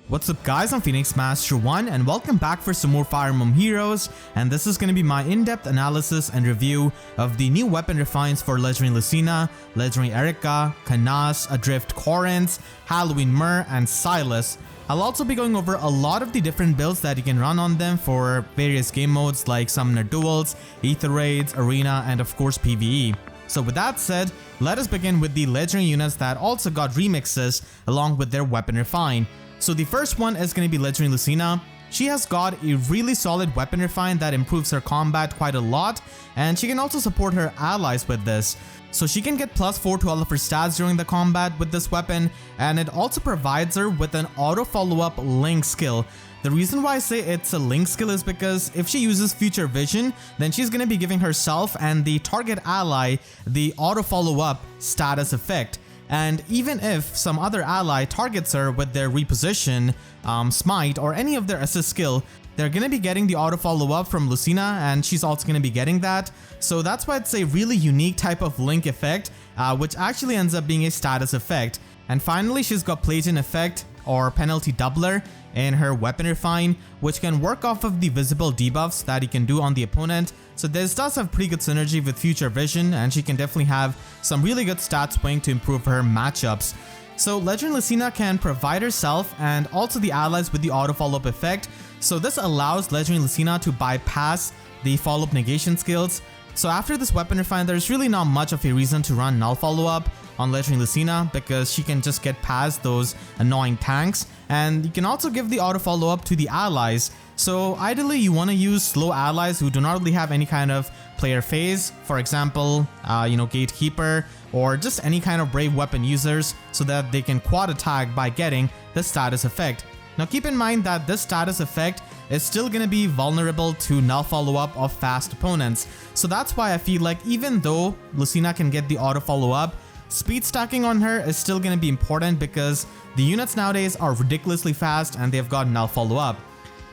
What's up guys, I'm Phoenix Master 1 and welcome back for some more Fire Emblem Heroes, and this is going to be my in-depth analysis and review of the new weapon refines for Legendary Lucina, Legendary Eirika, Canas, Adrift Corrins, Halloween Myrrh, and Silas. I'll also be going over a lot of the different builds that you can run on them for various game modes like Summoner Duels, Aether Raids, Arena, and of course PvE. So with that said, let us begin with the legendary units that also got remixes along with their weapon refine. So the first one is going to be Legendary Lucina. She has got a really solid weapon refine that improves her combat quite a lot, and she can also support her allies with this. So she can get +4 to all of her stats during the combat with this weapon, and it also provides her with an auto follow-up link skill. The reason why I say it's a link skill is because if she uses Future Vision, then she's going to be giving herself and the target ally the auto follow-up status effect. And even if some other ally targets her with their reposition, smite, or any of their assist skill, they're going to be getting the auto follow-up from Lucina, and she's also going to be getting that. So that's why it's a really unique type of link effect, which actually ends up being a status effect. And finally, she's got PLEGIAN effect, or penalty doubler, in her weapon refine, which can work off of the visible debuffs that you can do on the opponent. So this does have pretty good synergy with Future Vision, and she can definitely have some really good stat swing to improve her matchups. So Legendary Lucina can provide herself and also the allies with the auto follow-up effect. So this allows Legendary Lucina to bypass the follow-up negation skills. So after this weapon refine, there's really not much of a reason to run null follow-up on Legendary Lucina because she can just get past those annoying tanks, and you can also give the auto follow-up to the allies. So ideally you want to use slow allies who do not really have any kind of player phase, for example, Gatekeeper, or just any kind of brave weapon users, so that they can quad attack by getting the status effect. Now keep in mind that this status effect is still going to be vulnerable to null follow-up of fast opponents. So that's why I feel like even though Lucina can get the auto follow-up, speed stacking on her is still going to be important because the units nowadays are ridiculously fast and they've got null follow-up.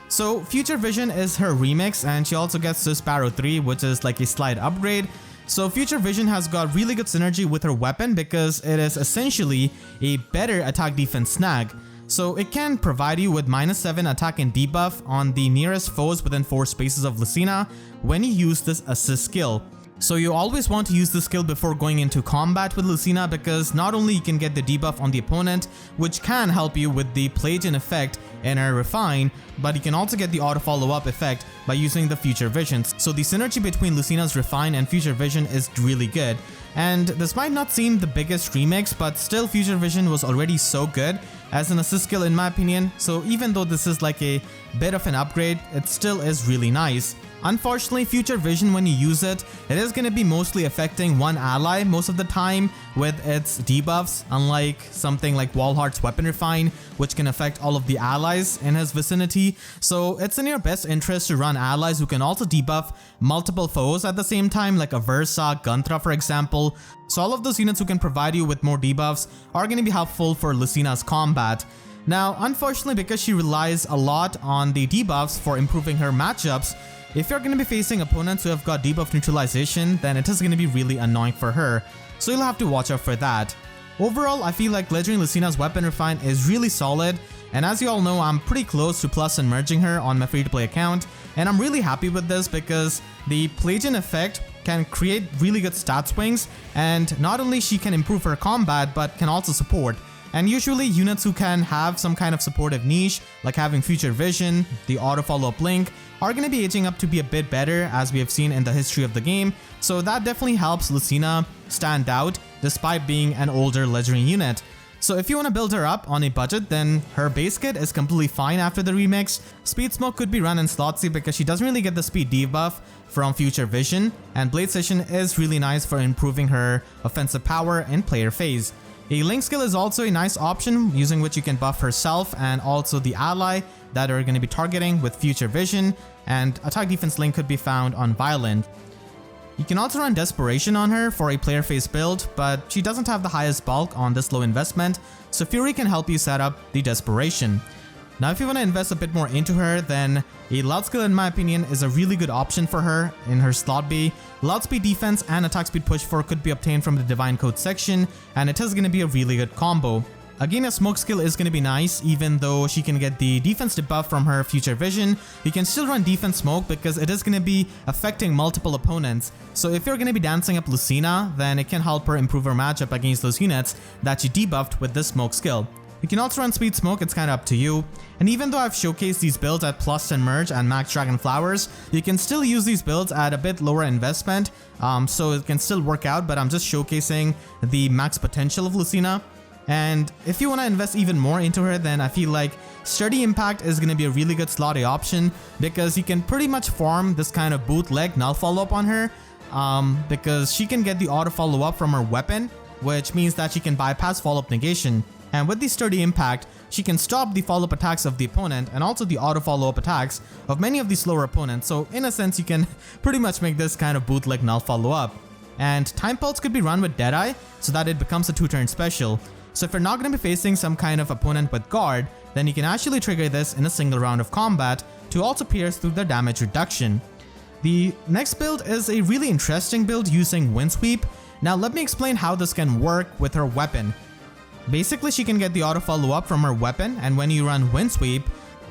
So Future Vision is her remix, and she also gets the Sparrow 3, which is like a slight upgrade. So Future Vision has got really good synergy with her weapon because it is essentially a better attack defense snag. So it can provide you with -7 attack and debuff on the nearest foes within 4 spaces of Lucina when you use this assist skill. So you always want to use this skill before going into combat with Lucina because not only you can get the debuff on the opponent, which can help you with the PLEGIAN effect in her refine, but you can also get the auto follow-up effect by using the Future Visions. So the synergy between Lucina's refine and Future Vision is really good. And this might not seem the biggest remix, but still Future Vision was already so good as an assist skill in my opinion. So even though this is like a bit of an upgrade, it still is really nice. Unfortunately, Future Vision, when you use it, it is going to be mostly affecting one ally most of the time with its debuffs, unlike something like Walhart's weapon refine, which can affect all of the allies in his vicinity. So it's in your best interest to run allies who can also debuff multiple foes at the same time, like a Versa, Guntra for example. So all of those units who can provide you with more debuffs are going to be helpful for Lucina's combat. Now, unfortunately, because she relies a lot on the debuffs for improving her matchups, if you're going to be facing opponents who have got debuff neutralization, then it is going to be really annoying for her. So you'll have to watch out for that. Overall, I feel like Legendary Lucina's weapon refine is really solid, and as you all know, I'm pretty close to plus and merging her on my free-to-play account, and I'm really happy with this because the PLEGIAN effect can create really good stat swings, and not only she can improve her combat, but can also support. And usually units who can have some kind of supportive niche, like having Future Vision, the auto follow-up link, are going to be aging up to be a bit better as we have seen in the history of the game. So that definitely helps Lucina stand out despite being an older legendary unit. So if you want to build her up on a budget, then her base kit is completely fine after the remix. Speed Smoke could be run in slot C because she doesn't really get the speed debuff from Future Vision, and Blade Session is really nice for improving her offensive power in player phase. A link skill is also a nice option, using which you can buff herself and also the ally that are going to be targeting with Future Vision, and attack defense link could be found on Violent. You can also run Desperation on her for a player phase build, but she doesn't have the highest bulk on this low investment, so Fury can help you set up the Desperation. Now if you want to invest a bit more into her, then a Loud skill in my opinion is a really good option for her in her slot B. Loud speed defense and attack speed push 4 could be obtained from the Divine Code section, and it is going to be a really good combo. Again, a smoke skill is going to be nice. Even though she can get the defense debuff from her future vision, you can still run defense smoke because it is going to be affecting multiple opponents. So if you're going to be dancing up Lucina, then it can help her improve her matchup against those units that she debuffed with this smoke skill. You can also run speed smoke, it's kind of up to you. And even though I've showcased these builds at plus 10 merge and max dragon flowers, you can still use these builds at a bit lower investment, so it can still work out, but I'm just showcasing the max potential of Lucina. And if you want to invest even more into her, then I feel like Sturdy Impact is going to be a really good slotty option because you can pretty much farm this kind of bootleg null follow-up on her, because she can get the auto follow-up from her weapon, which means that she can bypass follow-up negation. And with the Sturdy Impact, she can stop the follow-up attacks of the opponent and also the auto follow-up attacks of many of the slower opponents. So in a sense, you can pretty much make this kind of bootleg null follow-up. And Time Pulse could be run with Deadeye so that it becomes a 2-turn special. So if you're not going to be facing some kind of opponent with guard, then you can actually trigger this in a single round of combat to also pierce through the damage reduction. The next build is a really interesting build using Windsweep. Now let me explain how this can work with her weapon. Basically, she can get the auto follow-up from her weapon, and when you run Windsweep,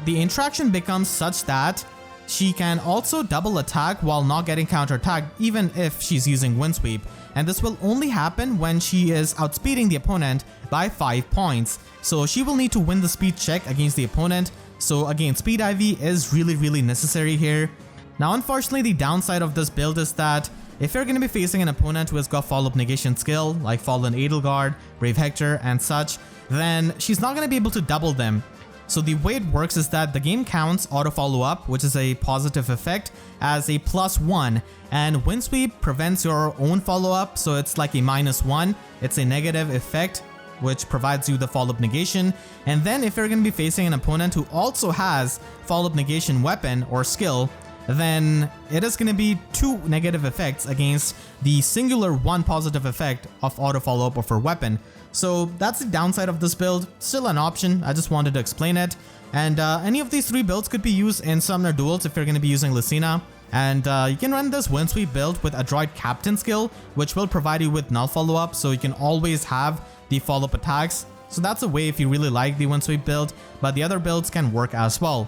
the interaction becomes such that she can also double attack while not getting counterattacked even if she's using Windsweep. And this will only happen when she is outspeeding the opponent by 5 points. So she will need to win the speed check against the opponent. So again, speed IV is really necessary here. Now unfortunately, the downside of this build is that if you're going to be facing an opponent who has got follow-up negation skill like Fallen Edelgard, Brave Hector and such, then she's not going to be able to double them. So the way it works is that the game counts auto follow-up, which is a positive effect, as a +1, and Windsweep prevents your own follow-up, so it's like a -1. It's a negative effect, which provides you the follow-up negation. And then if you're going to be facing an opponent who also has follow-up negation weapon or skill, then it is going to be 2 negative effects against the singular 1 positive effect of auto follow-up of her weapon. So that's the downside of this build. Still an option, I just wanted to explain it. And any of these 3 builds could be used in Summoner Duels if you're going to be using Lucina. And you can run this Windsweep build with Adroit Captain skill, which will provide you with null follow-up, so you can always have the follow-up attacks. So that's a way if you really like the Windsweep build, but the other builds can work as well.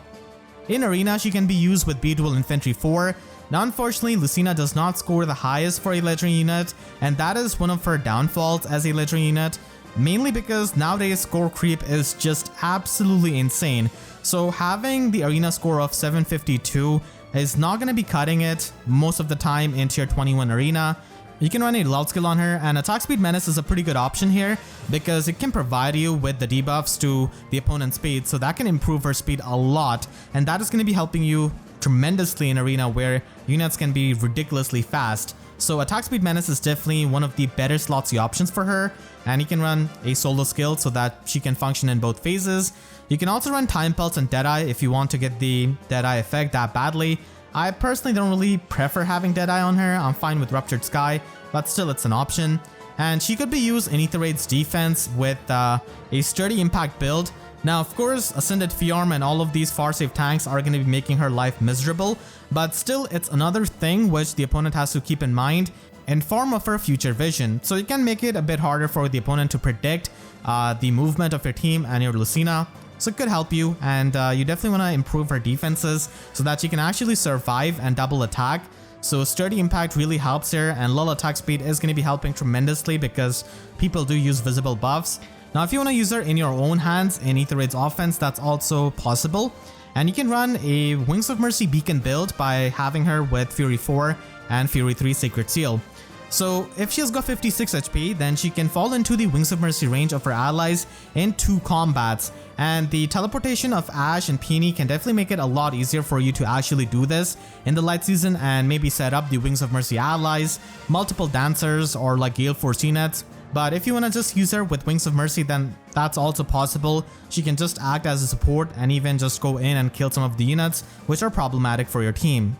In Arena, she can be used with Duel Infantry 4. Now unfortunately, Lucina does not score the highest for a legendary unit, and that is one of her downfalls as a legendary unit, mainly because nowadays score creep is just absolutely insane. So having the arena score of 752 is not going to be cutting it most of the time in tier 21 arena. You can run a loud skill on her, and attack speed menace is a pretty good option here because it can provide you with the debuffs to the opponent's speed, so that can improve her speed a lot, and that is going to be helping you tremendously in arena where units can be ridiculously fast. So attack speed menace is definitely one of the better slotsy options for her, and you can run a solo skill so that she can function in both phases. You can also run Time Pulse and Deadeye if you want to get the Deadeye effect that badly. I personally don't really prefer having Deadeye on her. I'm fine with Ruptured Sky, but still it's an option. And she could be used in Aether Raid's defense with a Sturdy Impact build. Now of course, Ascended Fiorm and all of these far safe tanks are going to be making her life miserable, but still it's another thing which the opponent has to keep in mind in form of her future vision. So you can make it a bit harder for the opponent to predict the movement of your team and your Lucina. So it could help you, and you definitely want to improve her defenses so that she can actually survive and double attack. So Sturdy Impact really helps here, and low attack speed is going to be helping tremendously because people do use visible buffs. Now if you want to use her in your own hands in Aether Raid's offense, that's also possible. And you can run a Wings of Mercy Beacon build by having her with Fury 4 and Fury 3 Sacred Seal. So if she has got 56 HP, then she can fall into the Wings of Mercy range of her allies in 2 combats. And the teleportation of Ash and Peony can definitely make it a lot easier for you to actually do this in the light season and maybe set up the Wings of Mercy allies, multiple dancers, or like Gale Force units. But if you want to just use her with Wings of Mercy, then that's also possible. She can just act as a support and even just go in and kill some of the units which are problematic for your team.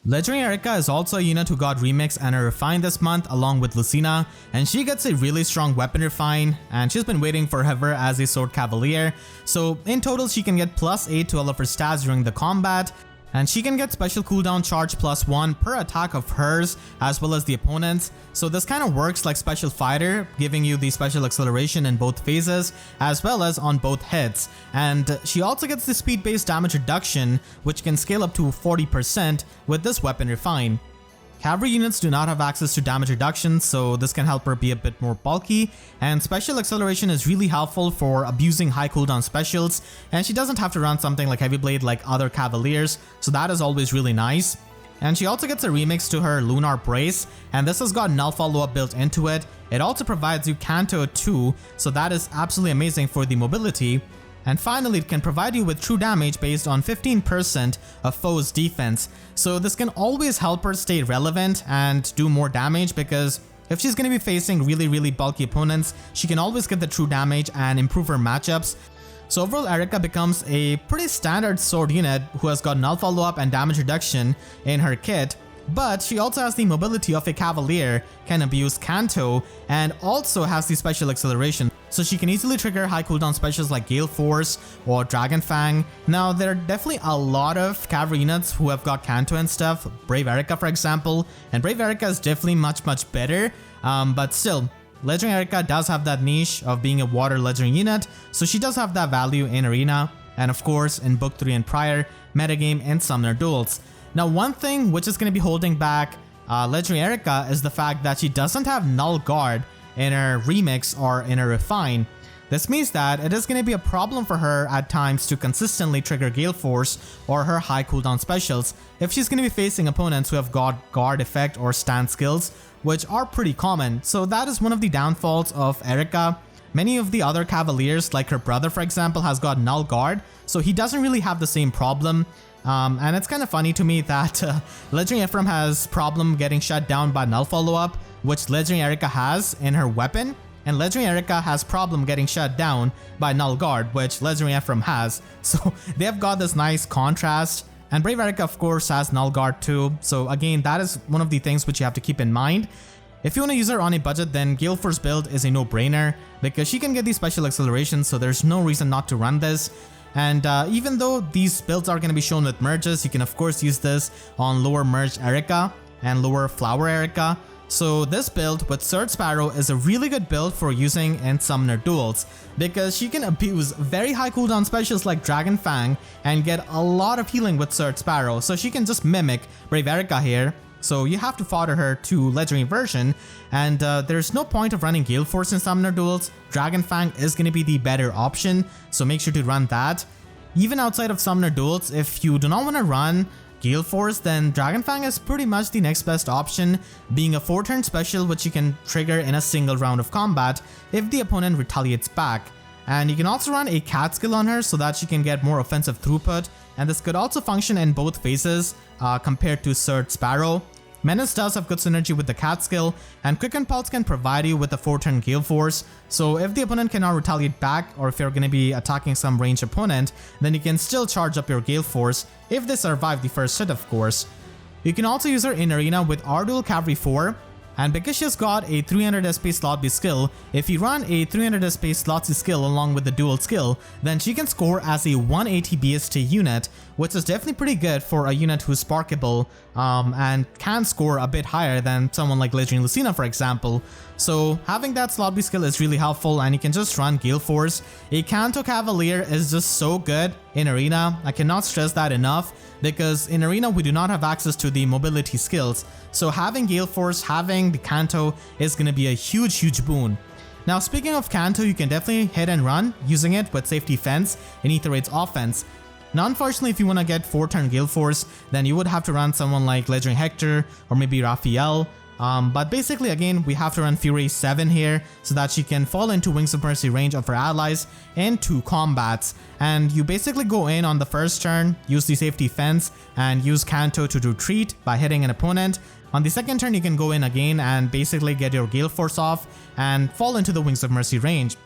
Legendary Eirika is also a unit who got remixed and refined this month along with Lucina, and she gets a really strong weapon refine, and she's been waiting forever as a Sword Cavalier. So in total she can get +8 to all of her stats during the combat. And she can get special cooldown charge +1 per attack of hers as well as the opponent's. So this kind of works like special fighter, giving you the special acceleration in both phases as well as on both hits. And she also gets the speed based damage reduction, which can scale up to 40% with this weapon refine. Cavalry units do not have access to damage reduction, so this can help her be a bit more bulky, and special acceleration is really helpful for abusing high cooldown specials, and she doesn't have to run something like Heavy Blade like other Cavaliers, so that is always really nice. And she also gets a remix to her Lunar Brace, and this has got null follow-up built into it. It also provides you Canto too, so that is absolutely amazing for the mobility. And finally, it can provide you with true damage based on 15% of foe's defense. So this can always help her stay relevant and do more damage, because if she's going to be facing really bulky opponents, she can always get the true damage and improve her matchups. So overall, Eirika becomes a pretty standard sword unit who has got null follow-up and damage reduction in her kit. But she also has the mobility of a Cavalier, can abuse Canto, and also has the special acceleration. So she can easily trigger high cooldown specials like Gale Force or Dragon Fang. Now, there are definitely a lot of cavalry units who have got Canto and stuff, Brave Eirika for example, and Brave Eirika is definitely much better, but still, Legendary Eirika does have that niche of being a water legendary unit, so she does have that value in Arena, and of course in Book 3 and prior, metagame and Summoner Duels. Now, one thing which is going to be holding back Legendary Eirika is the fact that she doesn't have Null Guard in her remix or in her refine. This means that it is going to be a problem for her at times to consistently trigger Gale Force or her high cooldown specials if she's going to be facing opponents who have got guard effect or stand skills, which are pretty common. So that is one of the downfalls of Eirika. Many of the other Cavaliers, like her brother for example, has got Null Guard, so he doesn't really have the same problem. And it's kind of funny to me that Legendary Ephraim has problem getting shut down by null follow-up, which Legendary Eirika has in her weapon, and Legendary Eirika has problem getting shut down by null guard, which Legendary Ephraim has. So they have got this nice contrast, and Brave Eirika of course has null guard too. So again, that is one of the things which you have to keep in mind. If you want to use her on a budget, then Gale Force build is a no-brainer because she can get these special accelerations, so there's no reason not to run this. And even though these builds are going to be shown with merges, you can of course use this on lower merged Eirika and lower flower Eirika. So this build with Sword Sparrow is a really good build for using in Summoner Duels because she can abuse very high cooldown specials like Dragon Fang and get a lot of healing with Sword Sparrow. So she can just mimic Brave Eirika here. So you have to fodder her to Legendary version, and there's no point of running Gale Force in Summoner Duels. Dragon Fang is going to be the better option, so make sure to run that. Even outside of Summoner Duels, if you do not want to run Gale Force, then Dragon Fang is pretty much the next best option, being a 4-turn special which you can trigger in a single round of combat if the opponent retaliates back. And you can also run a cat skill on her so that she can get more offensive throughput, and this could also function in both phases compared to Sword Sparrow. Menace does have good synergy with the cat skill, and Quick Pulse can provide you with a 4-turn Gale Force, so if the opponent cannot retaliate back, or if you're going to be attacking some ranged opponent, then you can still charge up your Gale Force if they survive the first hit of course. You can also use her in Arena with Duel Cavalry 4, and because she's got a 300 SP slot B skill, if you run a 300 SP slot C skill along with the dual skill, then she can score as a 180 BST unit, which is definitely pretty good for a unit who's sparkable and can score a bit higher than someone like Legendary Lucina for example. So having that slot B skill is really helpful, and you can just run Gale Force. A Canto Cavalier is just so good in Arena, I cannot stress that enough, because in Arena we do not have access to the mobility skills. So having Gale Force, having the Canto is going to be a huge boon. Now speaking of Canto, you can definitely hit and run using it with Safety Fence in Aether offense. Now unfortunately, if you want to get 4-turn Gale Force, then you would have to run someone like Legendary Hector or maybe Raphael. But basically again, we have to run Fury 7 here so that she can fall into Wings of Mercy range of her allies in 2 combats. And you basically go in on the first turn, use the Safety Fence, and use Canto to retreat by hitting an opponent. On the second turn, you can go in again and basically get your Gale Force off and fall into the Wings of Mercy range.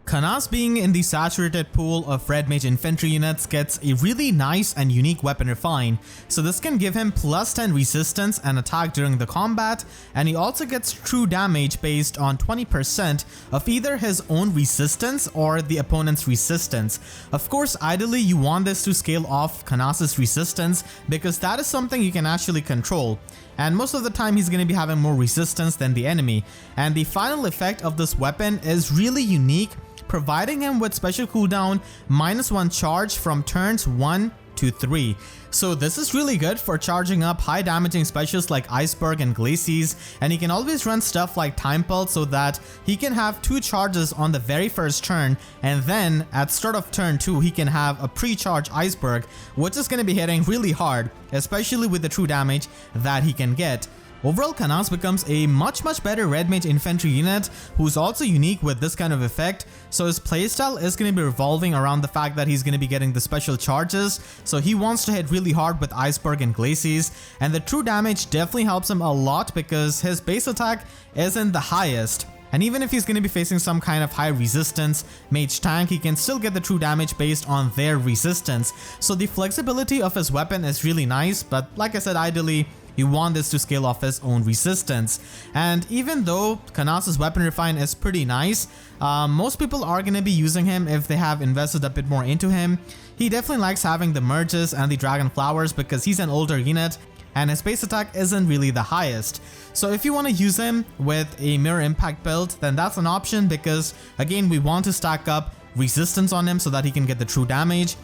Canas being in the saturated pool of red mage infantry units gets a really nice and unique weapon refine, so this can give him plus 10 resistance and attack during the combat, and he also gets true damage based on 20% of either his own resistance or the opponent's resistance. Of course, ideally you want this to scale off Canas' resistance because that is something you can actually control. And most of the time he's going to be having more resistance than the enemy, and the final effect of this weapon is really unique, providing him with special cooldown -1 charge from turns 1 to 3. So this is really good for charging up high damaging specials like Iceberg and Glacies, and he can always run stuff like Time Pulse so that he can have 2 charges on the very first turn, and then at start of turn 2 he can have a pre-charge Iceberg, which is going to be hitting really hard, especially with the true damage that he can get. Overall, Canas becomes a much better red mage infantry unit who's also unique with this kind of effect, so his playstyle is going to be revolving around the fact that he's going to be getting the special charges, so he wants to hit really hard with Iceberg and Glacies, and the true damage definitely helps him a lot because his base attack isn't the highest. And even if he's going to be facing some kind of high resistance mage tank, he can still get the true damage based on their resistance. So the flexibility of his weapon is really nice, but like I said, ideally you want this to scale off his own resistance. And even though Canas' weapon refine is pretty nice, most people are going to be using him if they have invested a bit more into him. He definitely likes having the merges and the dragon flowers because he's an older unit and his base attack isn't really the highest. So if you want to use him with a mirror impact build, then that's an option because again we want to stack up resistance on him so that he can get the true damage.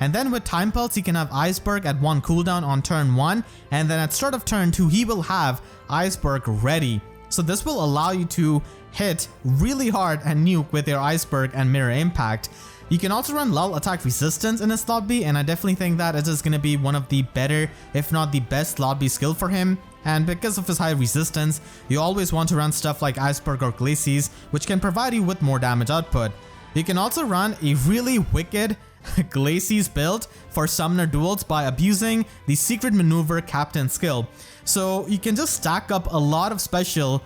And then with Time Pulse he can have Iceberg at 1 cooldown on turn 1, and then at start of turn 2 he will have Iceberg ready. So this will allow you to hit really hard and nuke with your Iceberg and mirror impact. You can also run lull attack resistance in his slot B, and I definitely think that it is going to be one of the better, if not the best slot B skill for him. And because of his high resistance, you always want to run stuff like Iceberg or Glacies, which can provide you with more damage output. You can also run a really wicked Glacies build for summoner duels by abusing the secret maneuver captain skill. So you can just stack up a lot of special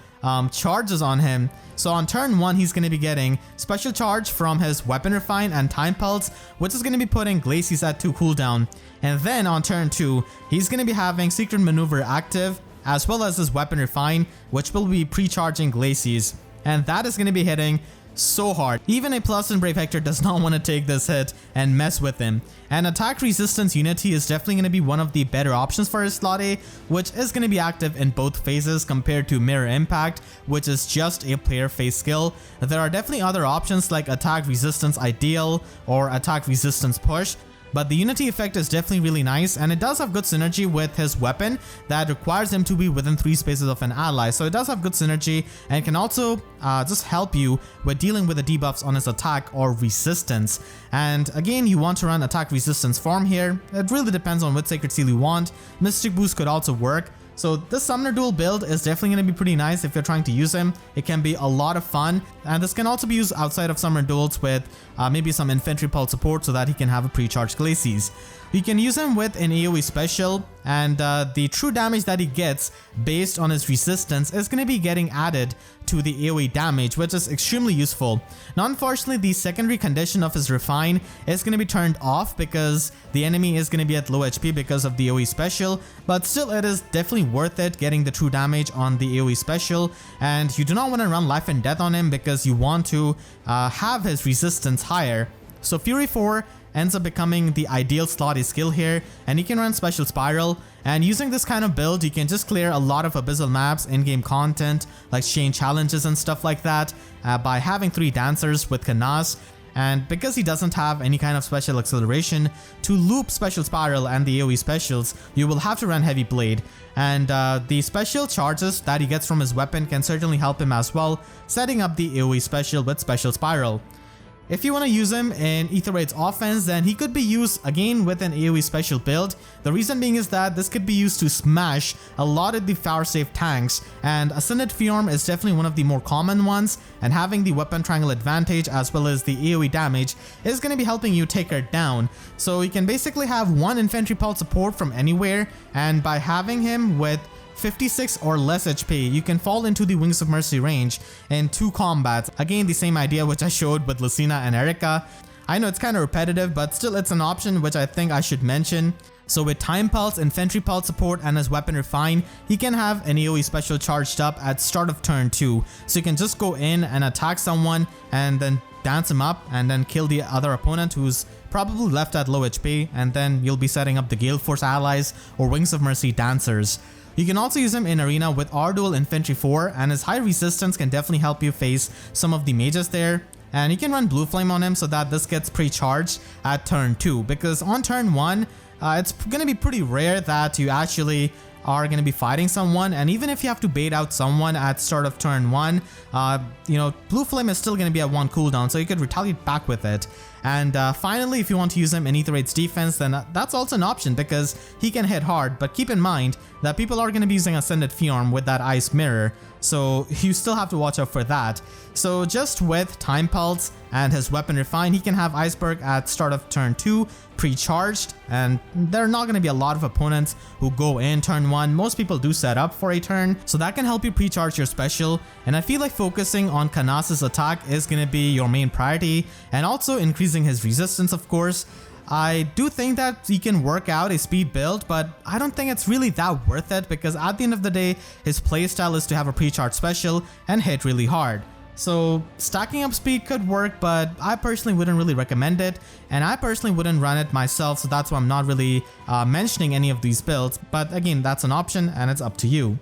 charges on him. So on turn 1 he's going to be getting special charge from his weapon refine and Time Pulse, which is going to be putting Glacies at 2 cooldown. And then on turn 2 he's going to be having secret maneuver active as well as his weapon refine, which will be pre-charging Glacies, and that is going to be hitting so hard. Even a plus in Brave Hector does not want to take this hit and mess with him. And attack resistance unity is definitely going to be one of the better options for his slot A, which is going to be active in both phases compared to mirror impact, which is just a player phase skill. There are definitely other options like attack resistance ideal or attack resistance push, but the unity effect is definitely really nice, and it does have good synergy with his weapon that requires him to be within 3 spaces of an ally. So it does have good synergy and can also just help you with dealing with the debuffs on his attack or resistance. And again, you want to run attack resistance form here. It really depends on what Sacred Seal you want. Mystic Boost could also work. So this Summoner Duel build is definitely going to be pretty nice if you're trying to use him. It can be a lot of fun, and this can also be used outside of Summoner Duels with maybe some Infantry Pulse support so that he can have a pre-charged Glacies. You can use him with an AoE special, and the true damage that he gets based on his resistance is going to be getting added to the AoE damage, which is extremely useful. Now unfortunately, the secondary condition of his refine is going to be turned off because the enemy is going to be at low HP because of the AoE special, but still it is definitely worth it getting the true damage on the AoE special. And you do not want to run life and death on him because you want to have his resistance higher. So Fury 4 ends up becoming the ideal slot A skill here, and you can run Special Spiral, and using this kind of build you can just clear a lot of abyssal maps, in-game content like chain challenges and stuff like that by having 3 dancers with Canas. And because he doesn't have any kind of special acceleration to loop Special Spiral and the AoE specials, you will have to run Heavy Blade, and the special charges that he gets from his weapon can certainly help him as well, setting up the AoE special with Special Spiral. If you want to use him in Aether Raid's offense, then he could be used again with an AoE special build. The reason being is that this could be used to smash a lot of the fire safe tanks, and Ascended Fiorm is definitely one of the more common ones, and having the weapon triangle advantage as well as the AoE damage is going to be helping you take her down. So you can basically have 1 infantry pulse support from anywhere, and by having him with 56 or less HP, you can fall into the Wings of Mercy range in 2 combats. Again, the same idea which I showed with Lucina and Eirika. I know it's kind of repetitive, but still it's an option which I think I should mention. So with Time Pulse, Infantry Pulse support, and his Weapon Refine, he can have an AoE special charged up at start of turn 2. So you can just go in and attack someone and then dance him up and then kill the other opponent who's probably left at low HP, and then you'll be setting up the Gale Force allies or Wings of Mercy dancers. You can also use him in arena with Duel Infantry 4, and his high resistance can definitely help you face some of the mages there. And you can run Blue Flame on him so that this gets pre-charged at turn 2, because on turn 1, it's going to be pretty rare that you actually are going to be fighting someone, and even if you have to bait out someone at start of turn 1, you know, Blue Flame is still going to be at 1 cooldown, so you could retaliate back with it. And finally, if you want to use him in Aether Raid's defense, then that's also an option because he can hit hard, but keep in mind that people are going to be using Ascended Fiorm with that Ice Mirror, so you still have to watch out for that. So just with Time Pulse and his Weapon Refine, he can have Iceberg at start of turn 2 pre-charged, and there are not going to be a lot of opponents who go in turn 1. Most people do set up for a turn, so that can help you pre-charge your special, and I feel like focusing on Canas' attack is going to be your main priority, and also increasing his resistance, of course. I do think that he can work out a speed build, but I don't think it's really that worth it because at the end of the day, his playstyle is to have a pre-charge special and hit really hard. So stacking up speed could work, but I personally wouldn't really recommend it, and I personally wouldn't run it myself, so that's why I'm not really mentioning any of these builds. But again, that's an option and it's up to you.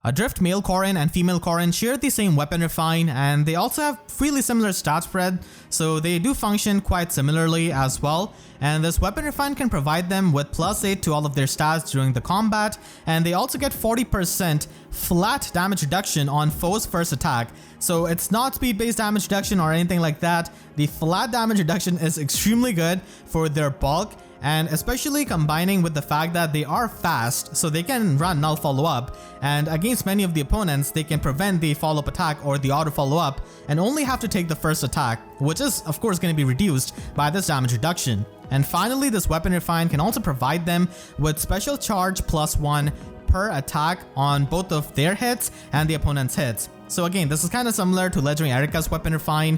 Adrift Male Corrin and Female Corrin share the same Weapon Refine, and they also have really similar stat spread, so they do function quite similarly as well. And this Weapon Refine can provide them with +8 to all of their stats during the combat, and they also get 40% flat damage reduction on foes' first attack. So it's not speed-based damage reduction or anything like that. The flat damage reduction is extremely good for their bulk, and especially combining with the fact that they are fast, so they can run null follow-up, and against many of the opponents they can prevent the follow-up attack or the auto follow-up and only have to take the first attack, which is of course going to be reduced by this damage reduction. And finally, this Weapon Refine can also provide them with special charge +1 per attack on both of their hits and the opponent's hits. So again, this is kind of similar to Legendary Eirika's Weapon Refine,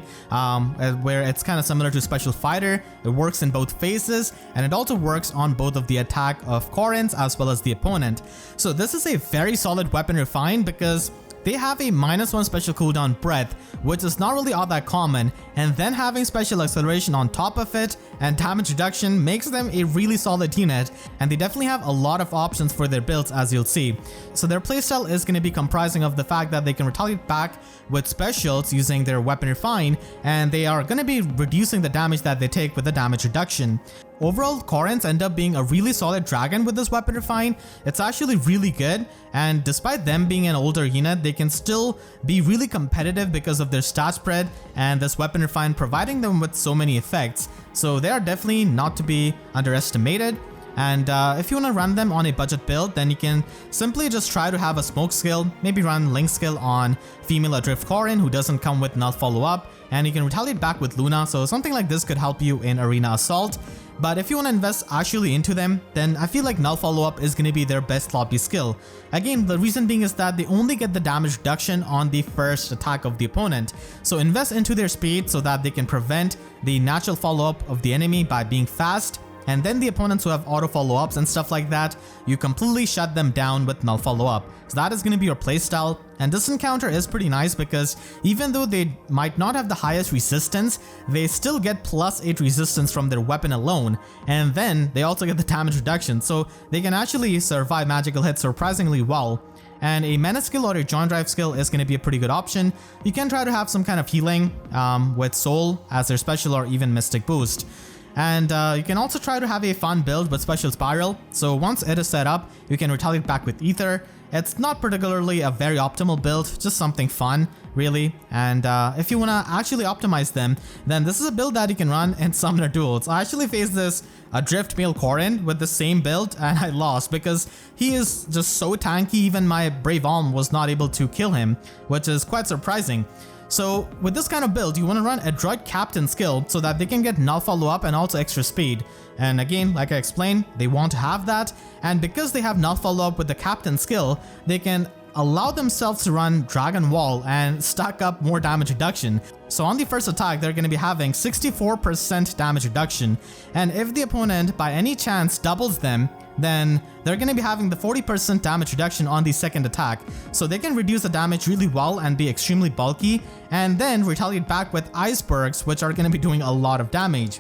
where it's kind of similar to Special Fighter. It works in both phases, and it also works on both of the attack of Corrins as well as the opponent. So this is a very solid Weapon Refine because they have a -1 special cooldown breath, which is not really all that common, and then having special acceleration on top of it and damage reduction makes them a really solid unit, and they definitely have a lot of options for their builds, as you'll see. So their playstyle is going to be comprising of the fact that they can retaliate back with specials using their Weapon Refine, and they are going to be reducing the damage that they take with the damage reduction. Overall, Corrins end up being a really solid dragon with this Weapon Refine. It's actually really good, and despite them being an older unit, they can still be really competitive because of their stat spread and this Weapon Refine providing them with so many effects. So they are definitely not to be underestimated. And if you want to run them on a budget build, then you can simply just try to have a smoke skill, maybe run link skill on female Adrift Corrin who doesn't come with null follow-up, and you can retaliate back with Luna, so something like this could help you in arena assault. But if you want to invest actually into them, then I feel like null follow-up is going to be their best lobby skill. Again, the reason being is that they only get the damage reduction on the first attack of the opponent. So invest into their speed so that they can prevent the natural follow-up of the enemy by being fast, and then the opponents who have auto follow-ups and stuff like that, you completely shut them down with null follow-up. So that is going to be your playstyle, and this encounter is pretty nice because even though they might not have the highest resistance, they still get +8 resistance from their weapon alone, and then they also get the damage reduction, so they can actually survive magical hits surprisingly well. And a menace skill or a joint drive skill is going to be a pretty good option. You can try to have some kind of healing with soul as their special or even mystic boost. And you can also try to have a fun build with Special Spiral, so once it is set up, you can retaliate back with Aether. It's not particularly a very optimal build, just something fun, really. And if you want to actually optimize them, then this is a build that you can run in Summoner Duels. I actually faced this Adrift Male Corrin with the same build, and I lost because he is just so tanky, even my Brave Alm was not able to kill him, which is quite surprising. So with this kind of build, you want to run Adroit Captain skill so that they can get null follow-up and also extra speed. And again, like I explained, they want to have that, and because they have null follow-up with the Captain skill, they can allow themselves to run Dragon Wall and stack up more damage reduction. So on the first attack, they're going to be having 64% damage reduction, and if the opponent by any chance doubles them, then they're going to be having the 40% damage reduction on the second attack. So they can reduce the damage really well and be extremely bulky, and then retaliate back with icebergs, which are going to be doing a lot of damage.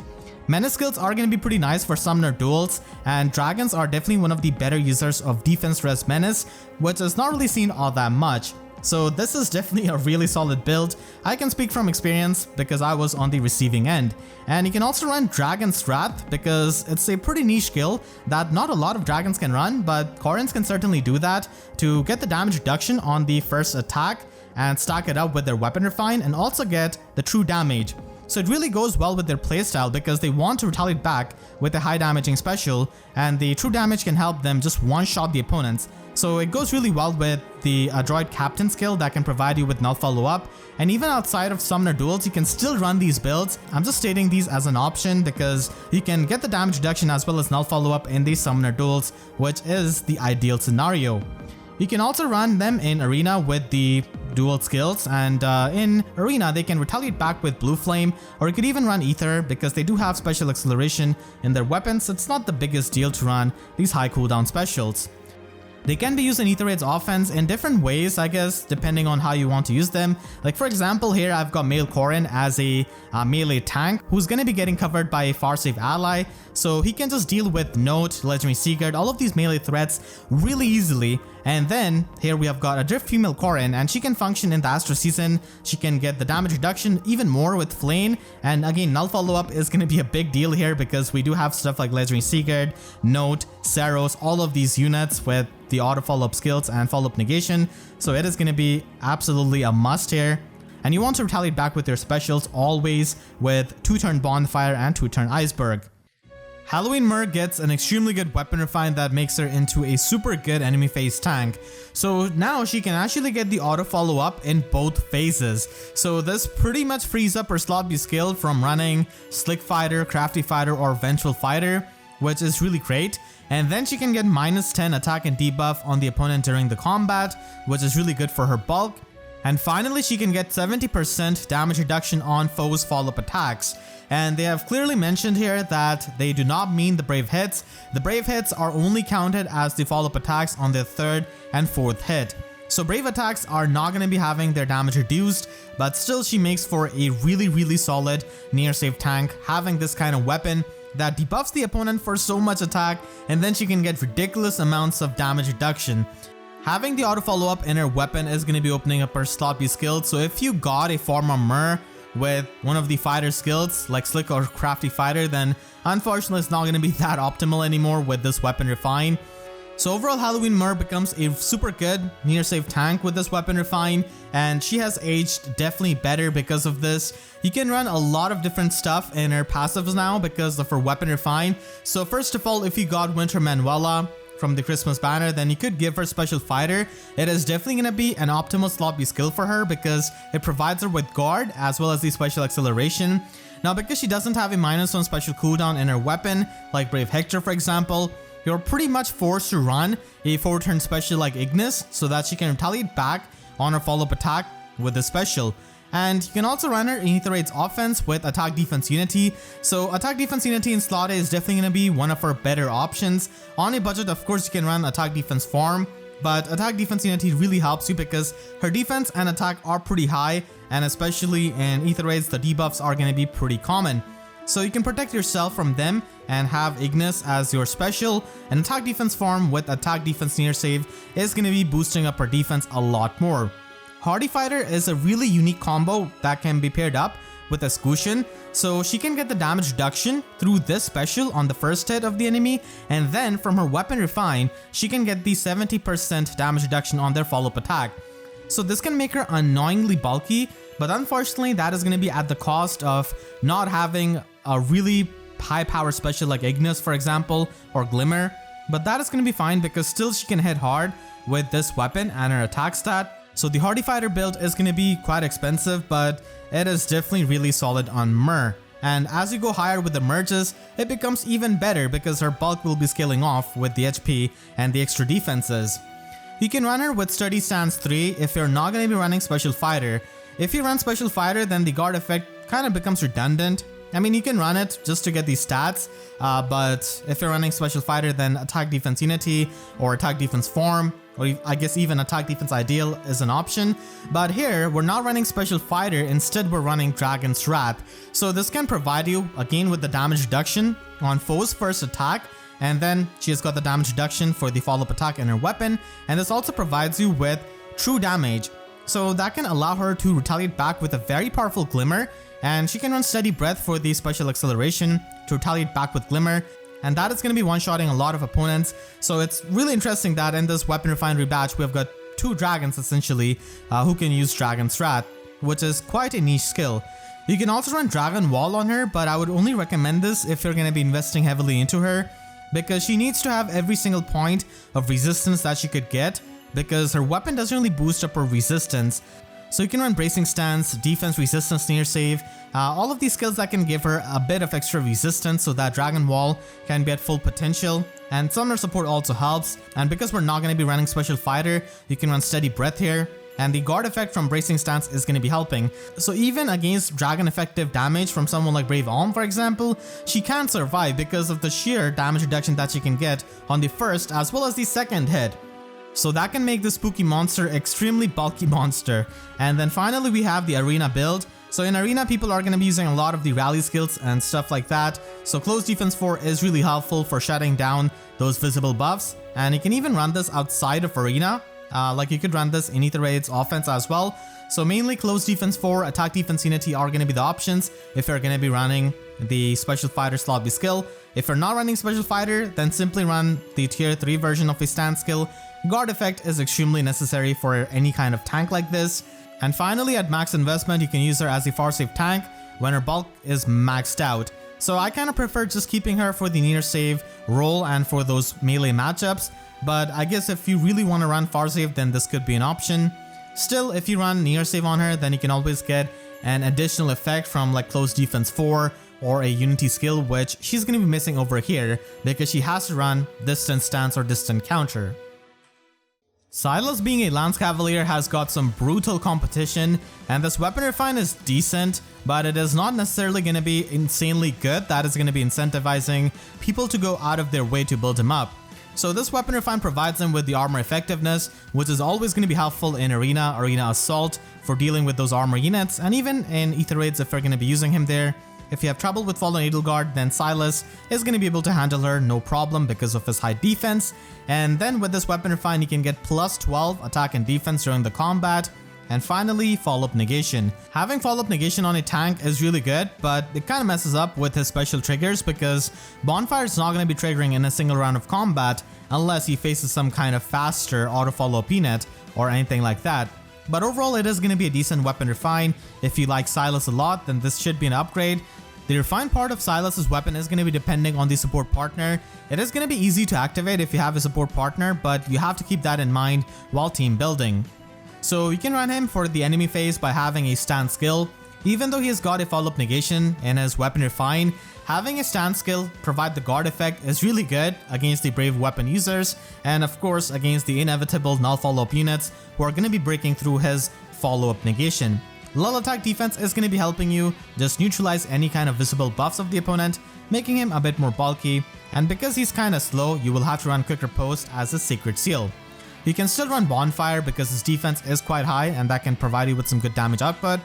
Menace skills are going to be pretty nice for summoner duels, and dragons are definitely one of the better users of defense res menace, which is not really seen all that much. So this is definitely a really solid build. I can speak from experience because I was on the receiving end. And you can also run Dragon's Wrath because it's a pretty niche skill that not a lot of dragons can run, but Corrins can certainly do that to get the damage reduction on the first attack and stack it up with their weapon refine and also get the true damage. So it really goes well with their playstyle because they want to retaliate back with a high damaging special, and the true damage can help them just one-shot the opponents. So it goes really well with the Adroit Captain skill that can provide you with null follow-up, and even outside of summoner duels you can still run these builds. I'm just stating these as an option because you can get the damage reduction as well as null follow-up in these summoner duels, which is the ideal scenario. You can also run them in Arena with the dual skills, and in Arena they can retaliate back with Blue Flame, or you could even run Aether because they do have special acceleration in their weapons. It's not the biggest deal to run these high cooldown specials. They can be used in Aether Raid's offense in different ways, I guess, depending on how you want to use them. Like for example, here I've got Male Corrin as a melee tank who's going to be getting covered by a far-safe ally, so he can just deal with Note, Legendary Secret, all of these melee threats really easily. And then here we have got Adrift Female Corrin, and she can function in the Astro season. She can get the damage reduction even more with Flame, and again null follow-up is going to be a big deal here because we do have stuff like Legendary Secret, Note, Saros, all of these units with the auto follow-up skills and follow-up negation, so it is going to be absolutely a must here. And you want to retaliate back with your specials always with 2-turn Bonfire and 2-turn Iceberg. Halloween Myrrh gets an extremely good weapon refine that makes her into a super good enemy phase tank. So now she can actually get the auto follow up in both phases. So this pretty much frees up her slot B skill from running Slick Fighter, Crafty Fighter, or Vengeful Fighter, which is really great. And then she can get -10 attack and debuff on the opponent during the combat, which is really good for her bulk. And finally, she can get 70% damage reduction on foes' follow-up attacks. And they have clearly mentioned here that they do not mean the brave hits. The brave hits are only counted as the follow-up attacks on their 3rd and 4th hit. So brave attacks are not going to be having their damage reduced, but still she makes for a really solid near safe tank having this kind of weapon that debuffs the opponent for so much attack, and then she can get ridiculous amounts of damage reduction. Having the auto follow up in her weapon is going to be opening up her slot B skill, so if you got a former Myrrh with one of the fighter skills like Slick or Crafty Fighter, then unfortunately it's not going to be that optimal anymore with this weapon refine. So overall, Halloween Myrrh becomes a super good near safe tank with this weapon refine, and she has aged definitely better because of this. You can run a lot of different stuff in her passives now because of her weapon refine. So first of all, if you got Winter Manuela from the Christmas banner, then you could give her Special Fighter. It is definitely going to be an optimal slot B skill for her because it provides her with guard as well as the special acceleration. Now because she doesn't have a -1 special cooldown in her weapon, like Brave Hector for example, you're pretty much forced to run a 4-turn special like Ignis so that she can retaliate back on her follow-up attack with the special. And you can also run her in Aether Raid's offense with Attack Defense Unity. So Attack Defense Unity in slot A is definitely going to be one of her better options. On a budget, of course, you can run Attack Defense Farm, but Attack Defense Unity really helps you because her defense and attack are pretty high, and especially in Aether Raids, the debuffs are going to be pretty common. So you can protect yourself from them and have Ignis as your special, and Attack Defense Farm with Attack Defense Near Save is going to be boosting up her defense a lot more. Hardy Fighter is a really unique combo that can be paired up with Escutcheon, so she can get the damage reduction through this special on the first hit of the enemy, and then from her weapon refine, she can get the 70% damage reduction on their follow-up attack. So this can make her annoyingly bulky, but unfortunately that is going to be at the cost of not having a really high power special like Ignis for example, or Glimmer, but that is going to be fine because still she can hit hard with this weapon and her attack stat. So the Hardy Fighter build is going to be quite expensive, but it is definitely really solid on Myrrh. And as you go higher with the merges, it becomes even better because her bulk will be scaling off with the HP and the extra defenses. You can run her with Sturdy Stance 3 if you're not going to be running Special Fighter. If you run Special Fighter, then the guard effect kind of becomes redundant. I mean, you can run it just to get these stats, but if you're running Special Fighter, then Attack Defense Unity or Attack Defense Form, or I guess even Attack Defense Ideal is an option. But here, we're not running Special Fighter, instead we're running Dragon's Wrath. So this can provide you, again with the damage reduction on foe's first attack, and then she's got the damage reduction for the follow-up attack in her weapon, and this also provides you with true damage. So that can allow her to retaliate back with a very powerful Glimmer, and she can run Steady Breath for the special acceleration to retaliate back with Glimmer, and that is going to be one-shotting a lot of opponents. So it's really interesting that in this Weapon Refinery batch we've got 2 dragons essentially who can use Dragon's Wrath, which is quite a niche skill. You can also run Dragon Wall on her, but I would only recommend this if you're going to be investing heavily into her, because she needs to have every single point of resistance that she could get, because her weapon doesn't really boost up her resistance. So you can run Bracing Stance, Defense, Resistance, Near Save, all of these skills that can give her a bit of extra resistance so that Dragon Wall can be at full potential. And Summoner Support also helps, and because we're not going to be running Special Fighter, you can run Steady Breath here, and the guard effect from Bracing Stance is going to be helping. So even against dragon effective damage from someone like Brave Alm, for example, she can survive because of the sheer damage reduction that she can get on the first as well as the second hit. So that can make the spooky monster extremely bulky monster. And then finally we have the Arena build. So in Arena, people are going to be using a lot of the rally skills and stuff like that. So Close Defense 4 is really helpful for shutting down those visible buffs. And you can even run this outside of Arena. Like you could run this in Aether Raid's offense as well. So mainly Close Defense 4, Attack Defense Unity are going to be the options if you're going to be running the Special Fighter slot B skill. If you're not running Special Fighter, then simply run the tier 3 version of a stand skill. Guard effect is extremely necessary for any kind of tank like this. And finally, at max investment, you can use her as a far save tank when her bulk is maxed out. So I kind of prefer just keeping her for the near save role and for those melee matchups. But I guess if you really want to run far save, then this could be an option. Still, if you run near save on her, then you can always get an additional effect from like Close Defense 4 or a Unity skill, which she's going to be missing over here because she has to run Distant Stance or Distant Counter. Silas, being a Lance Cavalier, has got some brutal competition, and this Weapon Refine is decent, but it is not necessarily going to be insanely good. That is going to be incentivizing people to go out of their way to build him up. So this Weapon Refine provides them with the armor effectiveness, which is always going to be helpful in Arena Assault for dealing with those armor units, and even in Aether Raids if you're going to be using him there. If you have trouble with Fallen Edelgard, then Silas is going to be able to handle her no problem because of his high defense. And then with this Weapon Refine, you can get plus 12 attack and defense during the combat. And finally, Follow-Up Negation. Having Follow-Up Negation on a tank is really good, but it kind of messes up with his special triggers because Bonfire is not going to be triggering in a single round of combat unless he faces some kind of faster auto follow-up unit or anything like that. But overall, it is going to be a decent Weapon Refine. If you like Silas a lot, then this should be an upgrade. The refined part of Silas's weapon is going to be depending on the support partner. It is going to be easy to activate if you have a support partner, but you have to keep that in mind while team building. So you can run him for the enemy phase by having a stand skill. Even though he has got a follow-up negation in his Weapon Refine, having a stand skill provide the guard effect is really good against the brave weapon users, and of course against the inevitable null follow-up units who are going to be breaking through his follow-up negation. Lull attack defense is going to be helping you just neutralize any kind of visible buffs of the opponent, making him a bit more bulky, and because he's kind of slow, you will have to run Quick Riposte as a secret seal. You can still run Bonfire because his defense is quite high and that can provide you with some good damage output.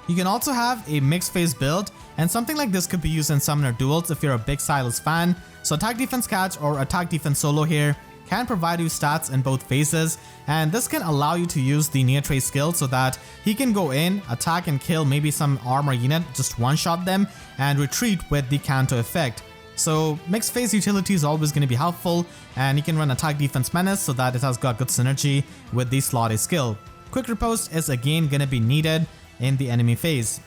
You can also have a mixed phase build, and something like this could be used in Summoner Duels if you're a big Silas fan. So Attack Defense Catch or Attack Defense Solo here can provide you stats in both phases, and this can allow you to use the near trace skill so that he can go in, attack and kill maybe some armor unit, just one-shot them, and retreat with the Canto effect. So mixed phase utility is always going to be helpful, and you can run Attack Defense Menace so that it has got good synergy with the slot A skill. Quick Riposte is again going to be needed in the enemy phase.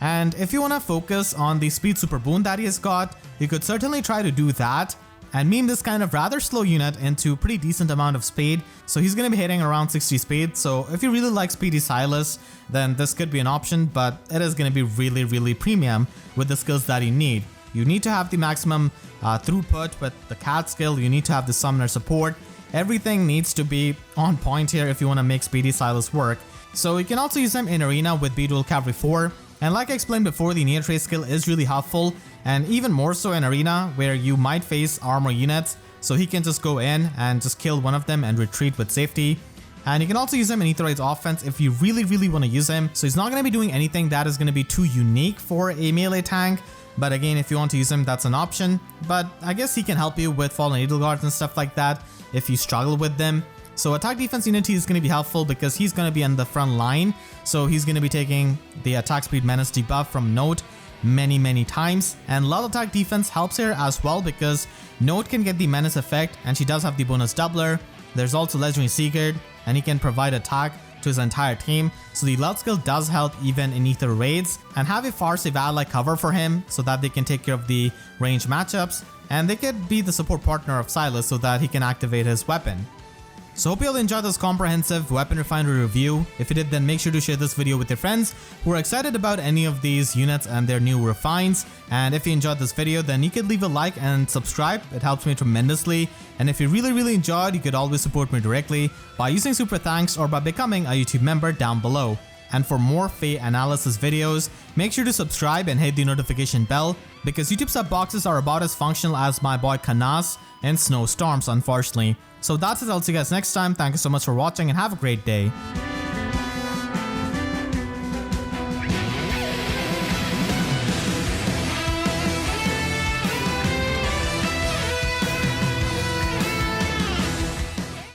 And if you want to focus on the speed super boon that he has got, you could certainly try to do that. and meme this kind of rather slow unit into pretty decent amount of speed. So he's going to be hitting around 60 speed. So if you really like speedy Silas, then this could be an option, but it is going to be really premium with the skills that you need. You need to have the maximum throughput with the cat skill. You need to have the summoner support. Everything needs to be on point here if you want to make speedy Silas work. So you can also use him in arena with B-Duel Cavalry 4. And like I explained before, the Neo Trace skill is really helpful, and even more so in arena where you might face armor units. So he can just go in and just kill one of them and retreat with safety. And you can also use him in Aetherite's offense if you really want to use him. So he's not going to be doing anything that is going to be too unique for a melee tank. But again, if you want to use him, that's an option. But I guess he can help you with Fallen Needle Guards and stuff like that if you struggle with them. So attack defense unity is going to be helpful because he's going to be on the front line. So he's going to be taking the attack speed menace debuff from Note many times. And lot attack defense helps here as well because Note can get the menace effect and she does have the bonus doubler. There's also Legendary Secret and he can provide attack to his entire team. So the Loud skill does help even in Aether raids, and have a far save ally cover for him so that they can take care of the range matchups, and they could be the support partner of Silas so that he can activate his weapon. So hope you all enjoyed this comprehensive weapon refinery review. If you did, then make sure to share this video with your friends who are excited about any of these units and their new refines. And if you enjoyed this video, then you could leave a like and subscribe. It helps me tremendously. And if you really enjoyed, you could always support me directly by using super thanks or by becoming a YouTube member down below. And for more Fate analysis videos, make sure to subscribe and hit the notification bell because YouTube sub boxes are about as functional as my boy Canas and Snowstorms, unfortunately. So that's it. I'll see you guys next time. Thank you so much for watching and have a great day.